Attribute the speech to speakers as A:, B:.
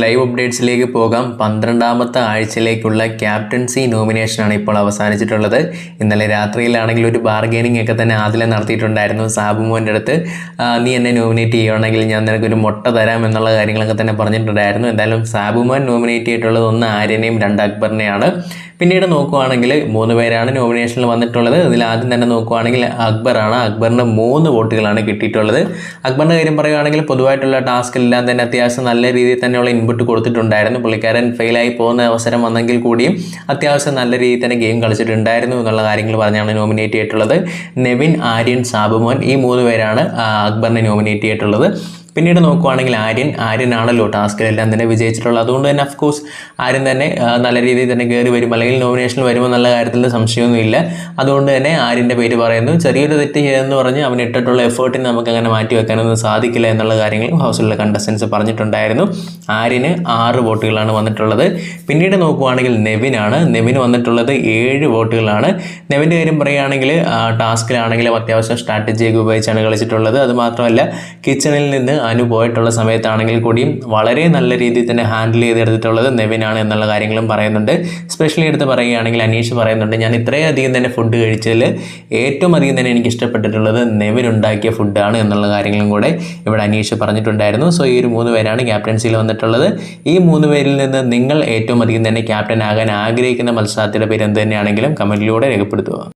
A: Live അപ്ഡേറ്റ്സിലേക്ക് പോകാം. 12ാമത്തെ ആഴ്ചയിലേക്കുള്ള captaincy നോമിനേഷനാണ് ഇപ്പോൾ അവസാനിച്ചിട്ടുള്ളത്. ഇന്നലെ രാത്രിയിലാണെങ്കിൽ ഒരു ബാർഗെയിനിങ് ഒക്കെ തന്നെ ആദില നടത്തിയിട്ടുണ്ടായിരുന്നു സാബുമോൻ്റെ അടുത്ത്. നീ എന്നെ നോമിനേറ്റ് ചെയ്യുകയാണെങ്കിൽ ഞാൻ നിനക്കൊരു മുട്ട തരാം എന്നുള്ള കാര്യങ്ങളൊക്കെ തന്നെ പറഞ്ഞിട്ടുണ്ടായിരുന്നു. എന്തായാലും സാബുമോൻ നോമിനേറ്റ് ചെയ്തിട്ടുള്ളത് ഒന്ന് ആര്യനെയും രണ്ട് അക്ബറിനെയാണ്. പിന്നീട് നോക്കുകയാണെങ്കിൽ 3 പേരാണ് നോമിനേഷനിൽ വന്നിട്ടുള്ളത്. ഇതിൽ ആദ്യം തന്നെ നോക്കുകയാണെങ്കിൽ അക്ബറാണ്. അക്ബറിന് 3 വോട്ടുകളാണ് കിട്ടിയിട്ടുള്ളത്. അക്ബറിൻ്റെ കാര്യം പറയുകയാണെങ്കിൽ പൊതുവായിട്ടുള്ള ടാസ്കിലെല്ലാം തന്നെ അത്യാവശ്യം നല്ല രീതിയിൽ തന്നെയുള്ള ഇൻപുട്ട് കൊടുത്തിട്ടുണ്ടായിരുന്നു. പുള്ളിക്കാരൻ ഫെയിലായി പോകുന്ന അവസരം വന്നെങ്കിൽ കൂടിയും അത്യാവശ്യം നല്ല രീതിയിൽ തന്നെ ഗെയിം കളിച്ചിട്ടുണ്ടായിരുന്നു എന്നുള്ള കാര്യങ്ങൾ പറഞ്ഞാണ് നോമിനേറ്റ് ചെയ്തിട്ടുള്ളത്. നെവിൻ, ആര്യൻ, സാബുമോൻ ഈ 3 പേരാണ് അക്ബറിനെ നോമിനേറ്റ് ചെയ്തിട്ടുള്ളത്. പിന്നീട് നോക്കുകയാണെങ്കിൽ ആര്യനാണല്ലോ ടാസ്കിലെല്ലാം തന്നെ വിജയിച്ചിട്ടുള്ളത്. അതുകൊണ്ട് തന്നെ അഫ്കോഴ്സ് ആര്യൻ തന്നെ നല്ല രീതിയിൽ തന്നെ കയറി വരും, അല്ലെങ്കിൽ നോമിനേഷനിൽ വരുമ്പോൾ നല്ല കാര്യത്തിൽ സംശയമൊന്നുമില്ല. അതുകൊണ്ട് തന്നെ ആര്യൻ്റെ പേര് പറയുന്നു. ചെറിയൊരു തെറ്റ് ചെയ്തെന്ന് പറഞ്ഞ് അവൻ ഇട്ടിട്ടുള്ള എഫേർട്ടിന് നമുക്ക് അങ്ങനെ മാറ്റി വെക്കാനൊന്നും സാധിക്കില്ല എന്നുള്ള കാര്യങ്ങൾ ഹൗസിലുള്ള കണ്ടസ്റ്റൻസ് പറഞ്ഞിട്ടുണ്ടായിരുന്നു. ആര്യന് 6 വോട്ടുകളാണ് വന്നിട്ടുള്ളത്. പിന്നീട് നോക്കുകയാണെങ്കിൽ നെവിന് വന്നിട്ടുള്ളത് 7 വോട്ടുകളാണ്. നെവിൻ്റെ കാര്യം പറയുകയാണെങ്കിൽ ടാസ്കിലാണെങ്കിലും അത്യാവശ്യം സ്ട്രാറ്റജിയൊക്കെ ഉപയോഗിച്ചാണ് കളിച്ചിട്ടുള്ളത്. അതുമാത്രമല്ല കിച്ചണിൽ നിന്ന് പോയിട്ടുള്ള സമയത്താണെങ്കിൽ കൂടിയും വളരെ നല്ല രീതിയിൽ തന്നെ ഹാൻഡിൽ ചെയ്തെടുത്തിട്ടുള്ളത് നെവിനാണ് എന്നുള്ള കാര്യങ്ങളും പറയുന്നുണ്ട്. സ്പെഷ്യലി എടുത്ത് പറയുകയാണെങ്കിൽ അനീഷ് പറയുന്നുണ്ട്, ഞാൻ ഇത്രയധികം തന്നെ ഫുഡ് കഴിച്ചതിൽ ഏറ്റവും അധികം തന്നെ എനിക്ക് ഇഷ്ടപ്പെട്ടിട്ടുള്ളത് നെവിൻ ഉണ്ടാക്കിയ ഫുഡാണ് എന്നുള്ള കാര്യങ്ങളും കൂടെ ഇവിടെ അനീഷ് പറഞ്ഞിട്ടുണ്ടായിരുന്നു. സോ ഈ ഒരു 3 പേരാണ് ക്യാപ്റ്റൻസിയിൽ വന്നിട്ടുള്ളത്. ഈ 3 പേരിൽ നിന്ന് നിങ്ങൾ ഏറ്റവും അധികം തന്നെ ക്യാപ്റ്റൻ ആകാൻ ആഗ്രഹിക്കുന്ന മത്സരാർത്ഥിയുടെ പേര് എന്ത് തന്നെയാണെങ്കിലും കമൻറ്റിലൂടെ രേഖപ്പെടുത്തുക.